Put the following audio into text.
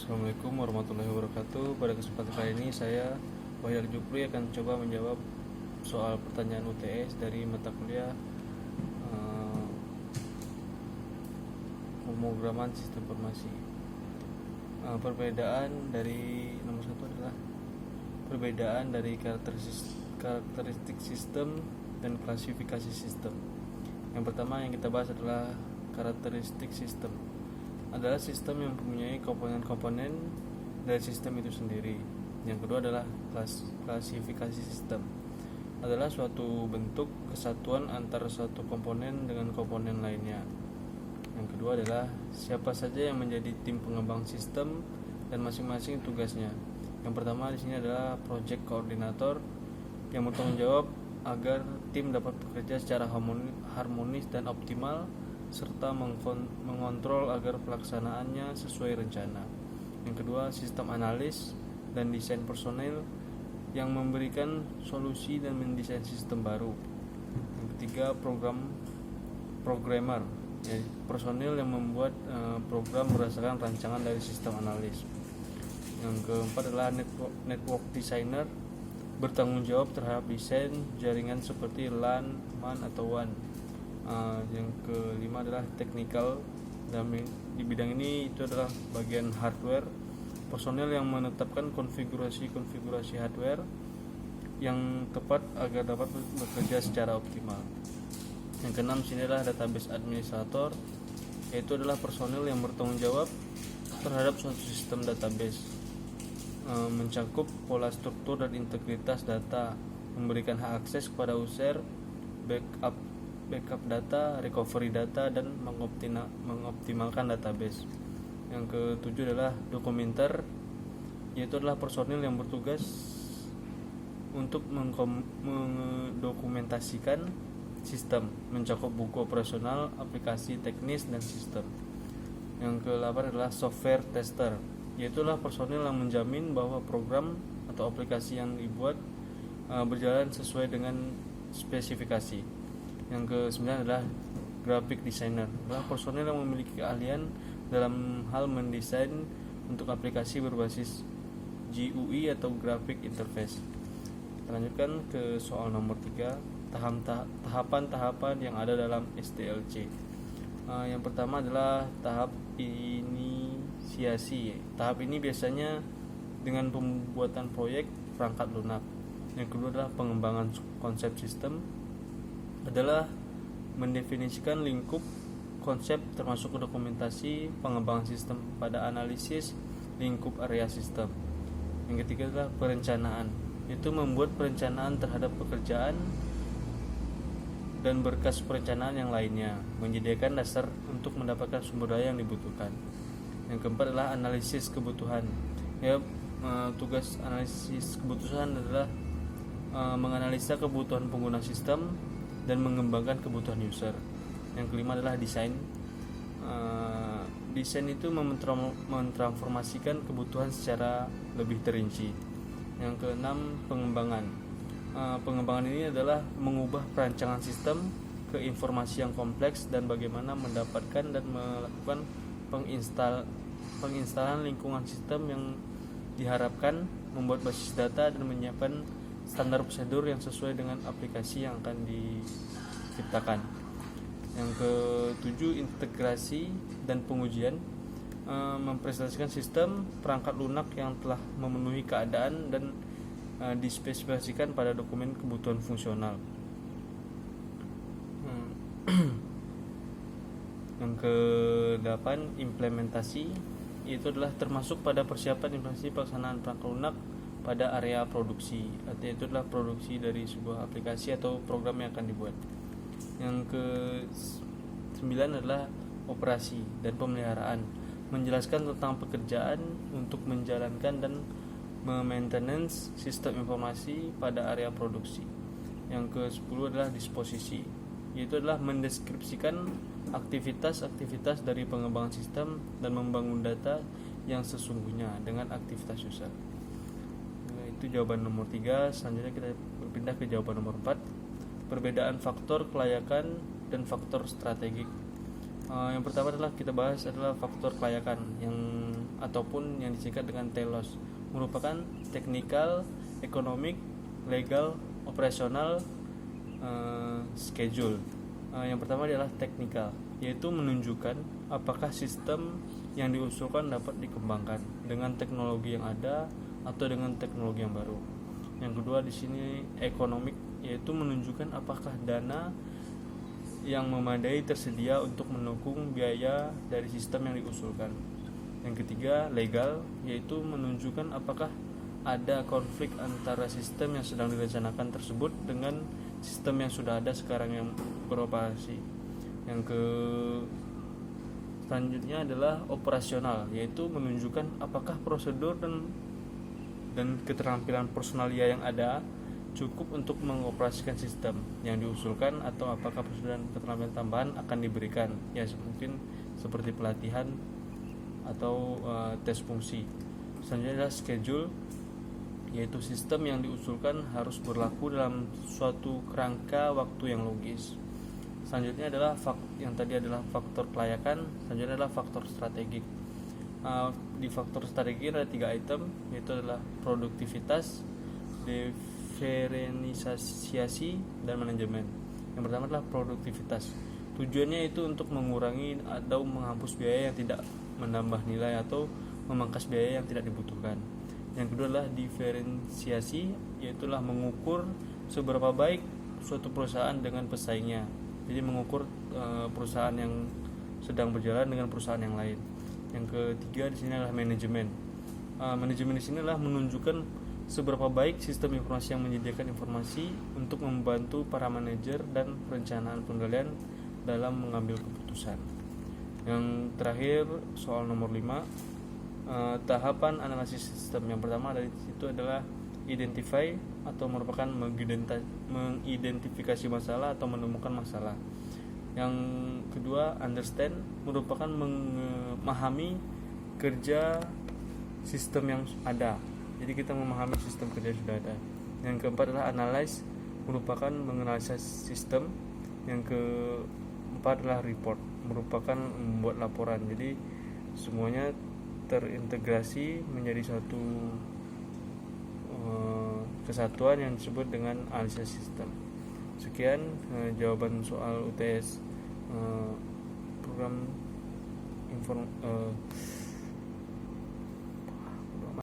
Assalamualaikum warahmatullahi wabarakatuh. Pada kesempatan kali ini saya Wahid Jupri akan coba menjawab soal pertanyaan UTS dari mata kuliah eh, pemrograman sistem informasi. Perbedaan dari nomor satu adalah perbedaan dari karakteristik sistem dan klasifikasi sistem. Yang pertama yang kita bahas adalah karakteristik sistem. Adalah sistem yang mempunyai komponen-komponen dari sistem itu sendiri. Yang kedua adalah klasifikasi sistem. Adalah suatu bentuk kesatuan antara suatu komponen dengan komponen lainnya. Yang kedua adalah siapa saja yang menjadi tim pengembang sistem dan masing-masing tugasnya. Yang pertama di sini adalah project koordinator yang bertanggung jawab agar tim dapat bekerja secara harmonis dan optimal, serta mengontrol agar pelaksanaannya sesuai rencana. Yang kedua, sistem analis dan desain personel yang memberikan solusi dan mendesain sistem baru. Yang ketiga, programmer, personil yang membuat program berdasarkan rancangan dari sistem analis. Yang keempat adalah network designer, bertanggung jawab terhadap desain jaringan seperti LAN, MAN atau WAN. Yang kelima adalah technical. Di bidang ini itu adalah bagian hardware, personel yang menetapkan konfigurasi hardware yang tepat agar dapat bekerja secara optimal. Yang keenam sini adalah database administrator, yaitu adalah personel yang bertanggung jawab terhadap suatu sistem database, mencakup pola struktur dan integritas data, memberikan hak akses kepada user, backup data, recovery data, dan mengoptimalkan database. Yang ketujuh adalah dokumenter, yaitu adalah personil yang bertugas untuk mendokumentasikan sistem, mencakup buku operasional, aplikasi teknis, dan sistem. Yang ke-8 adalah software tester, yaitu adalah personil yang menjamin bahwa program atau aplikasi yang dibuat berjalan sesuai dengan spesifikasi. Yang ke-9 adalah graphic designer, adalah personel yang memiliki keahlian dalam hal mendesain untuk aplikasi berbasis GUI atau graphic interface. Kita lanjutkan ke soal nomor 3, tahapan-tahapan yang ada dalam SDLC. Yang pertama adalah tahap inisiasi. Tahap ini biasanya dengan pembuatan proyek perangkat lunak. Yang kedua adalah pengembangan konsep sistem, adalah mendefinisikan lingkup konsep termasuk dokumentasi pengembangan sistem pada analisis lingkup area sistem. Yang ketiga adalah perencanaan, itu membuat perencanaan terhadap pekerjaan dan berkas perencanaan yang lainnya, menyediakan dasar untuk mendapatkan sumber daya yang dibutuhkan. Yang keempat adalah analisis kebutuhan. Tugas analisis kebutuhan adalah menganalisa kebutuhan pengguna sistem dan mengembangkan kebutuhan user. Yang kelima adalah desain. Desain itu mentransformasikan kebutuhan secara lebih terinci. Yang keenam, pengembangan. Pengembangan ini adalah mengubah perancangan sistem ke informasi yang kompleks dan bagaimana mendapatkan dan melakukan penginstalan lingkungan sistem yang diharapkan, membuat basis data dan menyiapkan standar prosedur yang sesuai dengan aplikasi yang akan diciptakan. Yang ketujuh, integrasi dan pengujian, mempresentasikan sistem perangkat lunak yang telah memenuhi keadaan dan dispesifikasikan pada dokumen kebutuhan fungsional. Yang ke-8, implementasi, itu adalah termasuk pada persiapan implementasi pelaksanaan perangkat lunak pada area produksi, artinya itu adalah produksi dari sebuah aplikasi atau program yang akan dibuat. Yang ke-9 adalah operasi dan pemeliharaan, menjelaskan tentang pekerjaan untuk menjalankan dan maintenance sistem informasi pada area produksi. Yang ke-10 adalah disposisi, yaitu adalah mendeskripsikan aktivitas-aktivitas dari pengembangan sistem dan membangun data yang sesungguhnya dengan aktivitas user. Itu jawaban nomor 3. Selanjutnya kita berpindah ke jawaban nomor 4, perbedaan faktor kelayakan dan faktor strategik. Yang pertama adalah kita bahas adalah faktor kelayakan. Yang ataupun yang disingkat dengan TELOS, merupakan technical, economic, legal, operational, schedule. Yang pertama adalah technical, yaitu menunjukkan apakah sistem yang diusulkan dapat dikembangkan dengan teknologi yang ada atau dengan teknologi yang baru. Yang kedua di sini economic, yaitu menunjukkan apakah dana yang memadai tersedia untuk mendukung biaya dari sistem yang diusulkan. Yang ketiga legal, yaitu menunjukkan apakah ada konflik antara sistem yang sedang direncanakan tersebut dengan sistem yang sudah ada sekarang yang beroperasi. Yang selanjutnya adalah operasional, yaitu menunjukkan apakah prosedur dan keterampilan personalia yang ada cukup untuk mengoperasikan sistem yang diusulkan, atau apakah prosedur dan keterampilan tambahan akan diberikan, ya mungkin seperti pelatihan atau tes fungsi. Selanjutnya adalah schedule, yaitu sistem yang diusulkan harus berlaku dalam suatu kerangka waktu yang logis. Selanjutnya adalah yang tadi adalah faktor kelayakan. Selanjutnya adalah faktor strategik. Di faktor strategik ada 3 item, yaitu adalah produktivitas, diferensiasi, dan manajemen. Yang pertama adalah produktivitas. Tujuannya itu untuk mengurangi atau menghapus biaya yang tidak menambah nilai atau memangkas biaya yang tidak dibutuhkan. Yang kedua adalah diferensiasi, yaitu mengukur seberapa baik suatu perusahaan dengan pesaingnya. Jadi mengukur perusahaan yang sedang berjalan dengan perusahaan yang lain. Yang ketiga di sini adalah manajemen. Manajemen di sini adalah menunjukkan seberapa baik sistem informasi yang menyediakan informasi untuk membantu para manajer dan perencanaan pengendalian dalam mengambil keputusan. Yang terakhir soal nomor 5, tahapan analisis sistem. Yang pertama dari situ adalah identify, atau merupakan mengidentifikasi masalah atau menemukan masalah. Yang kedua understand, merupakan memahami kerja sistem yang ada. Jadi kita memahami sistem kerja yang sudah ada. Yang keempat adalah analyze, merupakan menganalisis sistem. Yang keempat adalah report, merupakan membuat laporan. Jadi semuanya terintegrasi menjadi satu kesatuan yang disebut dengan analisis sistem. Sekian jawaban soal UTS program